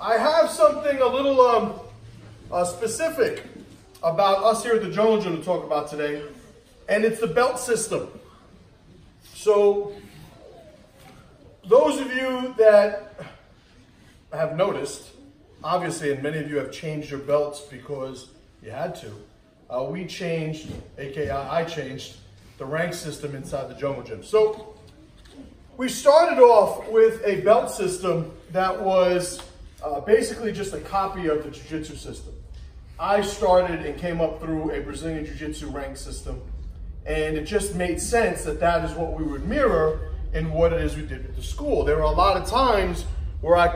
I have something a little specific about us here at the Jungle Gym to talk about today, and it's the belt system. So, those of you that have noticed, obviously, and many of you have changed your belts because you had to, we changed, aka I changed, the rank system inside the Jungle Gym. So, we started off with a belt system that was basically just a copy of the Jiu-Jitsu system. I started and came up through a Brazilian Jiu-Jitsu rank system, and it just made sense that that is what we would mirror in what it is we did at the school. There were a lot of times where I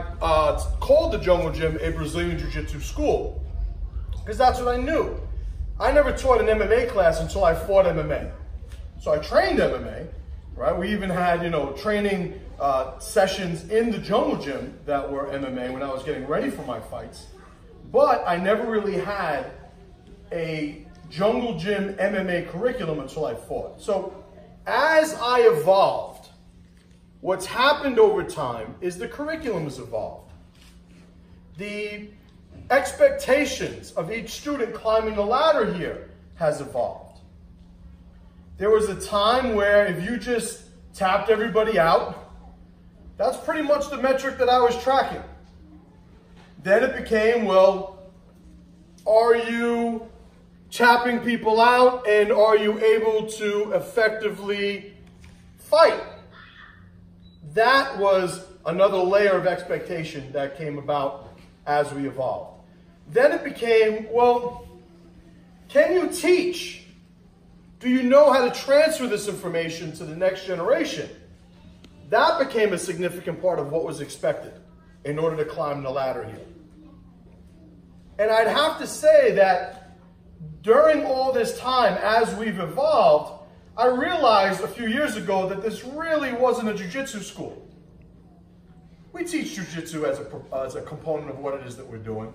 called the Jungle Gym a Brazilian Jiu-Jitsu school, because that's what I knew. I never taught an MMA class until I fought MMA. So I trained MMA, right? We even had, training sessions in the Jungle Gym that were MMA when I was getting ready for my fights. But I never really had a Jungle Gym MMA curriculum until I fought. So as I evolved, what's happened over time is the curriculum has evolved. The expectations of each student climbing the ladder here has evolved. There was a time where if you just tapped everybody out, that's pretty much the metric that I was tracking. Then it became, well, are you tapping people out and are you able to effectively fight? That was another layer of expectation that came about as we evolved. Then it became, well, can you teach? Do you know how to transfer this information to the next generation? That became a significant part of what was expected in order to climb the ladder here. And I'd have to say that during all this time, as we've evolved, I realized a few years ago that this really wasn't a jiu-jitsu school. We teach jiu-jitsu as a component of what it is that we're doing.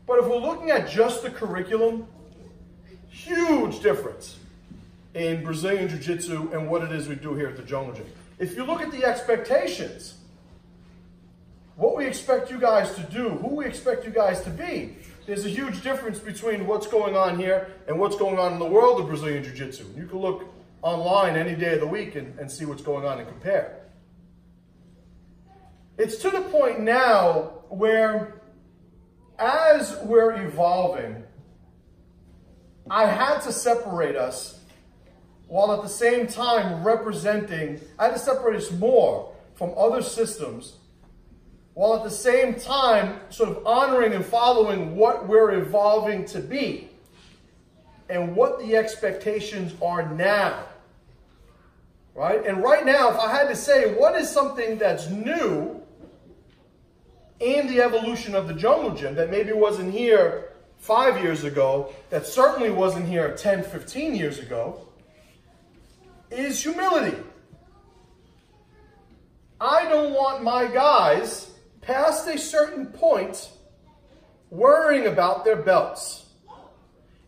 But if we're looking at just the curriculum, huge difference in Brazilian jiu-jitsu and what it is we do here at the Jungle Gym. If you look at the expectations, what we expect you guys to do, who we expect you guys to be, there's a huge difference between what's going on here and what's going on in the world of Brazilian Jiu-Jitsu. You can look online any day of the week and see what's going on and compare. It's to the point now where, as we're evolving, I had to separate us while at the same time I had to separate us more from other systems, while at the same time sort of honoring and following what we're evolving to be and what the expectations are now, right? And right now, if I had to say what is something that's new in the evolution of the Jungle Gym that maybe wasn't here 5 years ago, that certainly wasn't here 10, 15 years ago, is humility. I don't want my guys past a certain point worrying about their belts.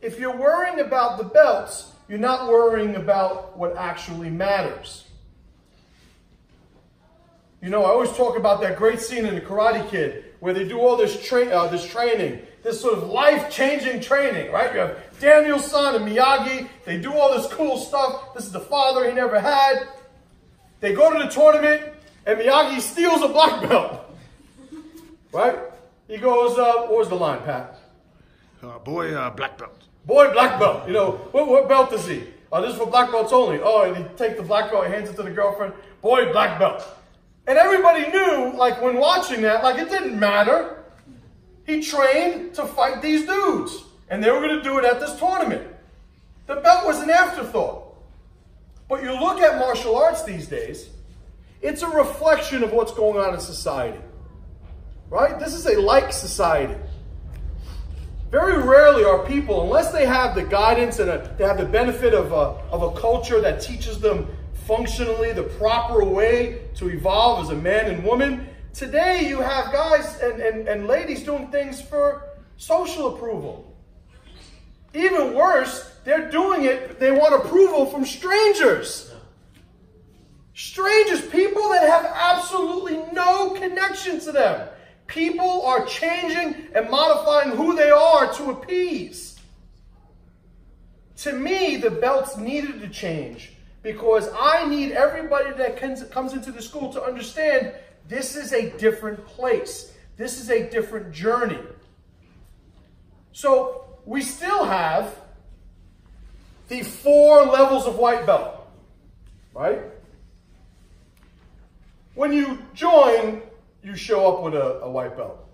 If you're worrying about the belts, you're not worrying about what actually matters. I always talk about that great scene in The Karate Kid where they do all this training, this sort of life-changing training, right? You have Daniel-san and Miyagi. They do all this cool stuff. This is the father he never had. They go to the tournament, and Miyagi steals a black belt. Right? He goes, what was the line, Pat? Black belt. Boy, black belt. What belt is he? Oh, this is for black belts only. Oh, and he takes the black belt, hands it to the girlfriend. Boy, black belt. And everybody knew, like, when watching that, like, it didn't matter. He trained to fight these dudes. And they were going to do it at this tournament. The belt was an afterthought. But you look at martial arts these days, it's a reflection of what's going on in society. Right? This is a like society. Very rarely are people, unless they have the guidance and they have the benefit of a culture that teaches them functionally the proper way to evolve as a man and woman. Today you have guys and ladies doing things for social approval. Even worse, they're doing it, they want approval from strangers. Strangers, people that have absolutely no connection to them. People are changing and modifying who they are to appease. To me, the belts needed to change because I need everybody that comes into the school to understand this is a different place. This is a different journey. So we still have the 4 levels of white belt, right? When you join, you show up with a white belt.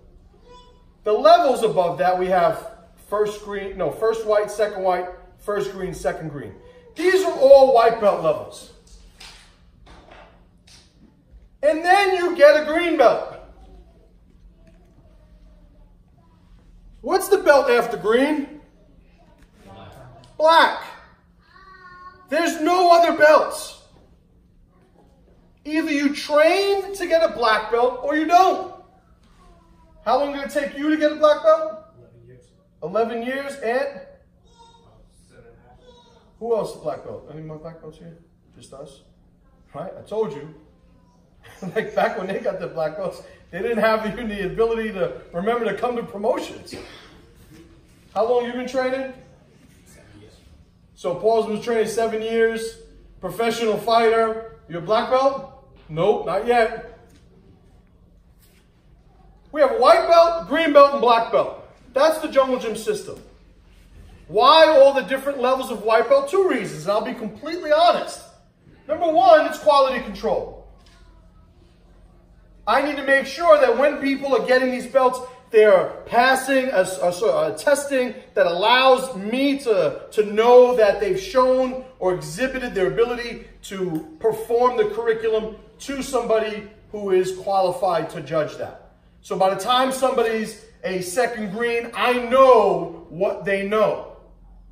The levels above that, we have first white, second white, first green, second green. These are all white belt levels. And then you get a green belt. What's the belt after green? Black. There's no other belts. Either you train to get a black belt or you don't. How long did it take you to get a black belt? 11 years. 11 years, and? 7.5. Who else is black belt? Any more black belts here? Just us? Right? I told you. Like back when they got the black belts, they didn't have even the ability to remember to come to promotions. How long you been training? 7 years. So Paul's been training 7 years, professional fighter. You a black belt? Nope, not yet. We have a white belt, green belt, and black belt. That's the Jungle Gym system. Why all the different levels of white belt? 2 reasons, and I'll be completely honest. Number 1, it's quality control. I need to make sure that when people are getting these belts, they're passing a testing that allows me to know that they've shown or exhibited their ability to perform the curriculum to somebody who is qualified to judge that. So by the time somebody's a second green, I know what they know,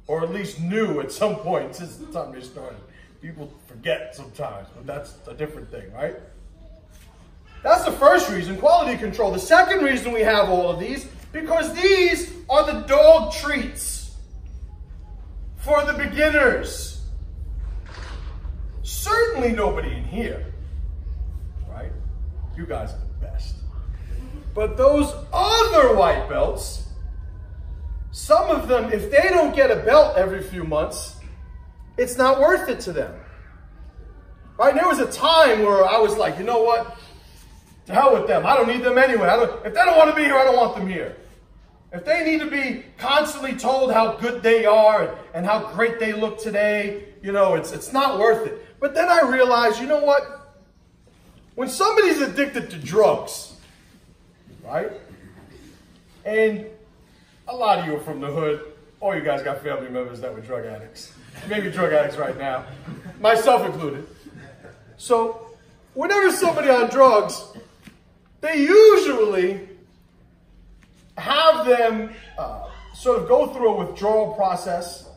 or at least knew at some point since the time they started. People forget sometimes, but that's a different thing, right? That's the first reason, quality control. The second reason we have all of these, because these are the dog treats for the beginners. Certainly nobody in here, right? You guys are the best. But those other white belts, some of them, if they don't get a belt every few months, it's not worth it to them. Right? There was a time where I was like, you know what? To hell with them. I don't need them anyway. If they don't want to be here, I don't want them here. If they need to be constantly told how good they are and how great they look today, you know, it's not worth it. But then I realized, you know what? When somebody's addicted to drugs, right? And a lot of you are from the hood. All you guys got family members that were drug addicts. Maybe drug addicts right now. Myself included. So whenever somebody on drugs, they usually have them sort of go through a withdrawal process.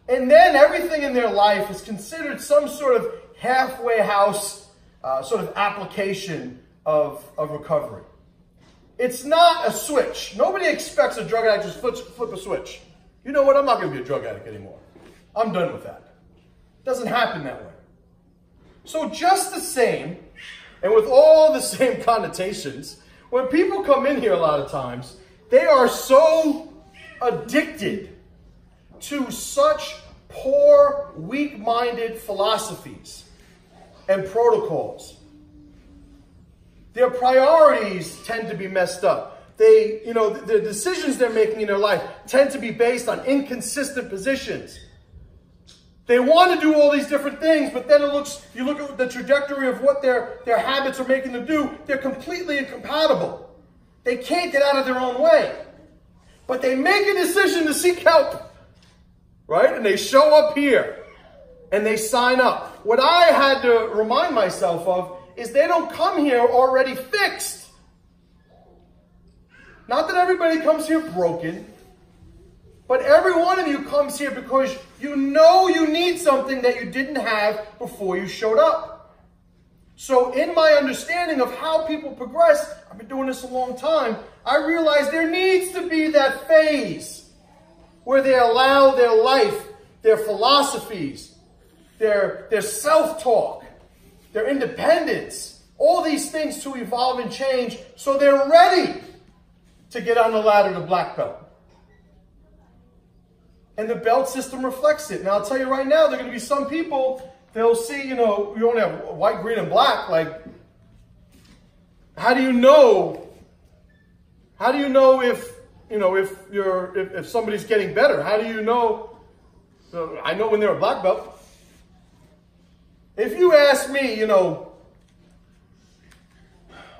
And then everything in their life is considered some sort of halfway house sort of application of recovery. It's not a switch. Nobody expects a drug addict to just flip a switch. You know what? I'm not going to be a drug addict anymore. I'm done with that. It doesn't happen that way. So just the same, and with all the same connotations, when people come in here a lot of times, they are so addicted to such poor, weak-minded philosophies and protocols. Their priorities tend to be messed up. The decisions they're making in their life tend to be based on inconsistent positions. They want to do all these different things, but then you look at the trajectory of what their habits are making them do, they're completely incompatible. They can't get out of their own way. But they make a decision to seek help, right? And they show up here, and they sign up. What I had to remind myself of is they don't come here already fixed. Not that everybody comes here broken, but every one of you comes here because you know you need something that you didn't have before you showed up. So in my understanding of how people progress, I've been doing this a long time, I realize there needs to be that phase where they allow their life, their philosophies, their self-talk, their independence, all these things to evolve and change so they're ready to get on the ladder to black belt. And the belt system reflects it. Now, I'll tell you right now, there are going to be some people, they'll see, you know, you only have white, green, and black. Like, how do you know? How do you know if, you know, if somebody's getting better? How do you know? I know when they're a black belt. If you ask me, you know,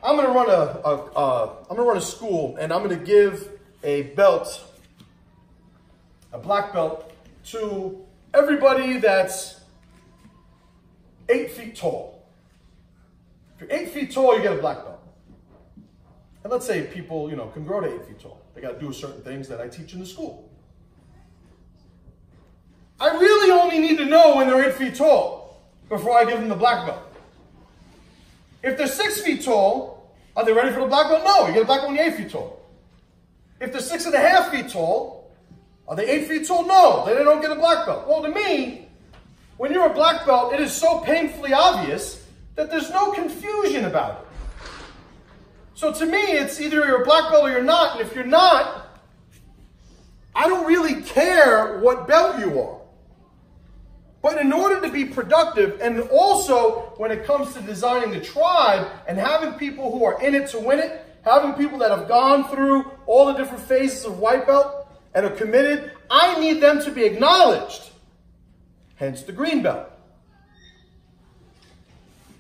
I'm going to run a school, and I'm going to give a belt, a black belt, to everybody that's 8 feet tall. If you're 8 feet tall, you get a black belt. And let's say people, you know, can grow to 8 feet tall. They got to do certain things that I teach in the school. I really only need to know when they're 8 feet tall before I give them the black belt. If they're 6 feet tall, are they ready for the black belt? No, you get a black belt when you're 8 feet tall. If they're 6.5 feet tall, are they 8 feet tall? No, they don't get a black belt. Well, to me, when you're a black belt, it is so painfully obvious that there's no confusion about it. So to me, it's either you're a black belt or you're not. And if you're not, I don't really care what belt you are. But in order to be productive, and also when it comes to designing the tribe and having people who are in it to win it, having people that have gone through all the different phases of white belt and are committed, I need them to be acknowledged. Hence the green belt.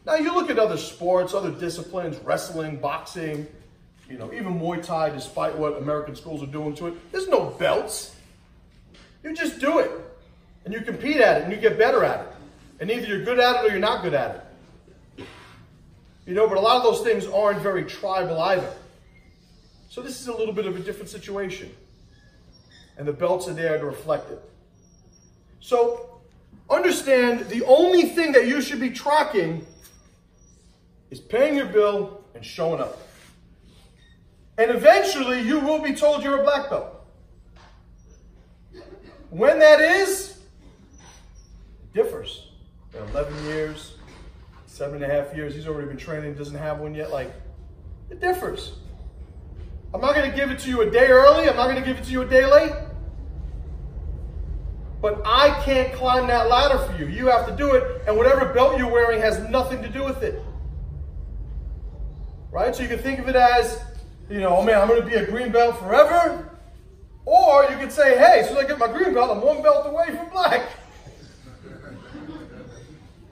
Now you look at other sports, other disciplines, wrestling, boxing, you know, even Muay Thai, despite what American schools are doing to it, there's no belts. You just do it. And you compete at it, and you get better at it. And either you're good at it or you're not good at it. You know, but a lot of those things aren't very tribal either. So this is a little bit of a different situation. And the belts are there to reflect it. So understand the only thing that you should be tracking is paying your bill and showing up. And eventually you will be told you're a black belt. When that is, differs. 11 years, 7.5 years, he's already been training, doesn't have one yet. Like, it differs. I'm not going to give it to you a day early. I'm not going to give it to you a day late. But I can't climb that ladder for you. You have to do it, and whatever belt you're wearing has nothing to do with it. Right? So you can think of it as, you know, oh man, I'm going to be a green belt forever. Or you could say, hey, as soon as I get my green belt, I'm one belt away from black.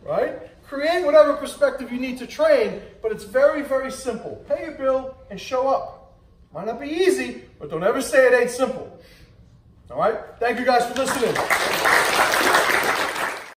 Right? Create whatever perspective you need to train, but it's very, very simple. Pay your bill and show up. Might not be easy, but don't ever say it ain't simple. All right? Thank you guys for listening.